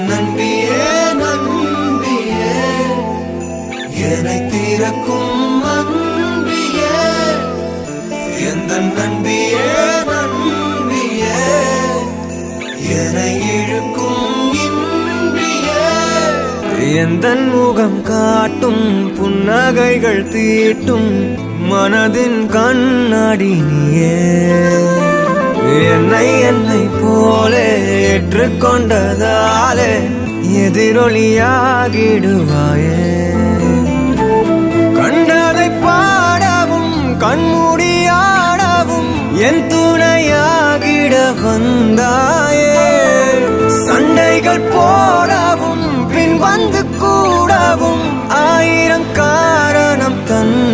நண்பியே நண்பியே என்னை தீரக்கும் அன்பியே எந்த நண்பியே நண்பியே என்னை இழுக்கும் இன்பியே எந்த முகம் காட்டும் புன்னகைகள் தீட்டும் மனதின் கண்ணாடி நீயே என்னை போலே ஏற்றுக்கொண்டதாலே எதிரொலியாகிடுவாயே கண்டதை பாடவும் கண்மூடியாடவும் என் துணையாகிட வந்தாயே சண்டைகள் போடவும் பின் வந்து கூடவும் ஆயிரம் காரணம்